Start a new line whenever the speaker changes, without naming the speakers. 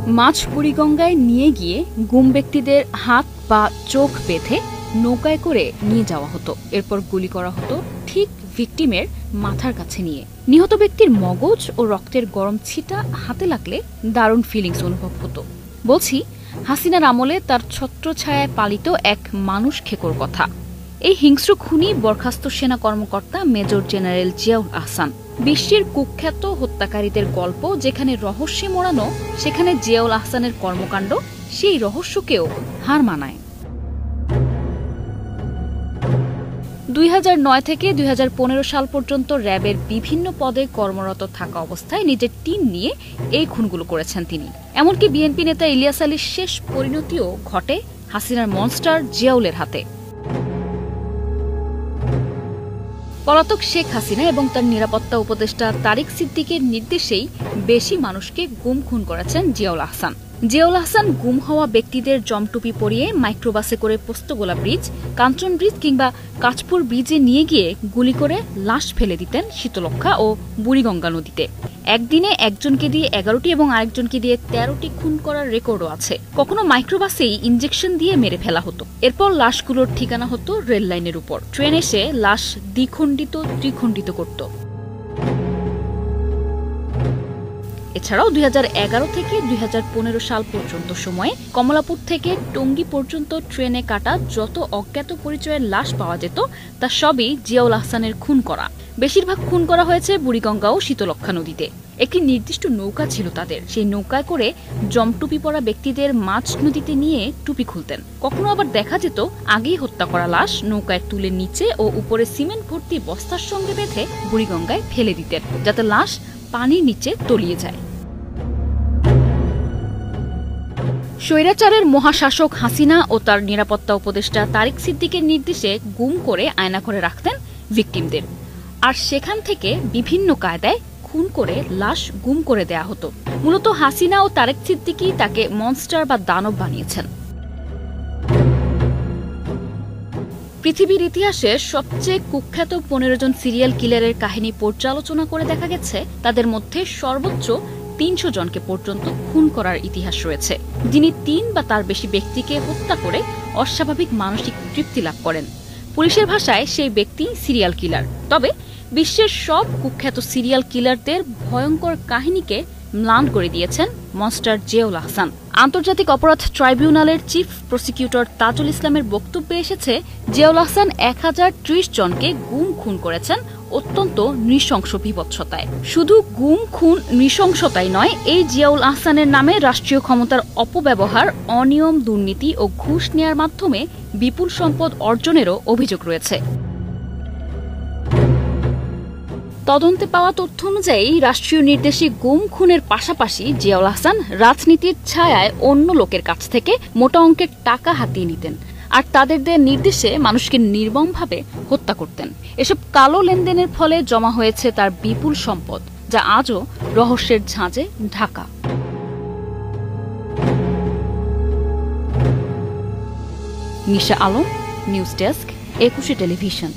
মাছ বুড়িগঙ্গায় নিয়ে গিয়ে গুম ব্যক্তিদের হাত বা চোখ বেঁধে নৌকায় করে নিয়ে যাওয়া হতো। এরপর গুলি করা হতো ঠিক ভিকটিমের মাথার কাছে নিয়ে। নিহত ব্যক্তির মগজ ও রক্তের গরম ছিটা হাতে লাগলে দারুণ ফিলিংস অনুভব হতো। বলছি, হাসিনার আমলে তার ছত্রছায়ায় পালিত এক মানুষ খেকোর কথা। এই হিংস্র খুনি বরখাস্ত সেনা কর্মকর্তা মেজর জেনারেল জিয়াউল আহসান। বিশ্বের কুখ্যাত হত্যাকারীদের গল্প যেখানে রহস্যে মোড়ানো, সেখানে জিয়াউল আহসানের কর্মকাণ্ড সেই রহস্যকেও হার মানায়। 2009 থেকে 2015 সাল পর্যন্ত র্যাবের বিভিন্ন পদে কর্মরত থাকা অবস্থায় নিজের টিম নিয়ে এই খুনগুলো করেছেন তিনি। এমনকি বিএনপি নেতা ইলিয়াস আলীর শেষ পরিণতিও ঘটে হাসিনার মনস্টার জিয়াউলের হাতে। পলাতক শেখ হাসিনা এবং তার নিরাপত্তা উপদেষ্টা তারিক সিদ্দিকের নির্দেশেই বেশি মানুষকে গুম খুন করেছেন জিয়াউল আহসান। জিয়াউল আহসান গুম হওয়া ব্যক্তিদের জমটুপি পরিয়ে মাইক্রোবাসে করে পোস্তগোলা ব্রিজ, কাঞ্চন ব্রিজ কিংবা কাঁচপুর ব্রিজে নিয়ে গিয়ে গুলি করে লাশ ফেলে দিতেন শীতলক্ষা ও বুড়িগঙ্গা নদীতে। একদিনে একজনকে দিয়ে 11টি এবং আরেকজনকে দিয়ে 13টি খুন করার রেকর্ডও আছে। কখনো মাইক্রোবাসেই ইনজেকশন দিয়ে মেরে ফেলা হতো। এরপর লাশগুলোর ঠিকানা হতো রেল লাইনের উপর। ট্রেন এসে লাশ দ্বিখণ্ডিত ত্রিখণ্ডিত করত। এছাড়াও 2011 থেকে 2015 সাল পর্যন্ত সময়ে কমলাপুর থেকে টঙ্গী পর্যন্ত ট্রেনে কাটা যত অজ্ঞাত পরিচয়ের লাশ পাওয়া যেত তা সবই জিয়াউল আহসানের খুন করা। বেশিরভাগ খুন করা হয়েছে বুড়িগঙ্গা ও শীতলক্ষা নদীতে। একটি নির্দিষ্ট নৌকা ছিল তাদের। সেই নৌকায় করে জমটুপি পরা ব্যক্তিদের মাছ নদীতে নিয়ে টুপি খুলতেন। কখনো আবার দেখা যেত আগেই হত্যা করা লাশ নৌকায় তুলে নিচে ও উপরে সিমেন্ট ভর্তি বস্তার সঙ্গে বেঁধে বুড়িগঙ্গায় ফেলে দিতেন, যাতে লাশ পানির নিচে তলিয়ে যায়। স্বৈরাচারের মহাশাসক হাসিনা ও তার নিরাপত্তা উপদেষ্টা তারিক সিদ্দিকের নির্দেশে গুম করে আয়নাঘরে রাখতেন ভিকটিমদের, আর সেখান থেকে বিভিন্ন কায়দায় খুন করে লাশ গুম করে দেয়া হতো। মূলত হাসিনা ও তারিক সিদ্দিকই তাকে মনস্টার বা দানব বানিয়েছেন। পৃথিবীর ইতিহাসে সবচেয়ে কুখ্যাত 15 জন সিরিয়াল কিলারের কাহিনী পর্যালোচনা করে দেখা গেছে তাদের মধ্যে সর্বোচ্চ 300 জনকে পর্যন্ত খুন করার ইতিহাস রয়েছে, যিনি 3 বা তার বেশি ব্যক্তিকে হত্যা করে অস্বাভাবিক মানসিক তৃপ্তি লাভ করেন। পুলিশের ভাষায় সেই ব্যক্তি সিরিয়াল কিলার। তবে বিশ্বের সব কুখ্যাত সিরিয়াল কিলারদের ভয়ঙ্কর কাহিনীকে ম্লান করে দিয়েছেন মনস্টার জিয়াউল আহসান। আন্তর্জাতিক অপরাধ ট্রাইব্যুনালের চিফ প্রসিকিউটর তাজুল ইসলামের বক্তব্যে এসেছে, জিয়াউল আহসান 1030 জনকে গুম খুন করেছেন অত্যন্ত নৃশংস বিভৎসতায়। শুধু গুম খুন নৃশংসতাই নয়, এই জিয়াউল আহসানের নামে রাষ্ট্রীয় ক্ষমতার অপব্যবহার, অনিয়ম, দুর্নীতি ও ঘুষ নেয়ার মাধ্যমে বিপুল সম্পদ অর্জনেরও অভিযোগ রয়েছে। তদন্তে পাওয়া তথ্য অনুযায়ী রাষ্ট্রীয় নির্দেশে গুম খুনের পাশাপাশি জিয়াউল আহসান রাজনীতির ছায়ায় অন্য লোকের কাছ থেকে মোটা অঙ্কের টাকা হাতিয়ে নিতেন, আর তাদের দেয়া নির্দেশে মানুষকে নির্মমভাবে হত্যা করতেন। এসব কালো লেনদেনের ফলে জমা হয়েছে তার বিপুল সম্পদ, যা আজও রহস্যের ঝাঁজে ঢাকা। নিশা আলম, নিউজ ডেস্ক, 21 টেলিভিশন।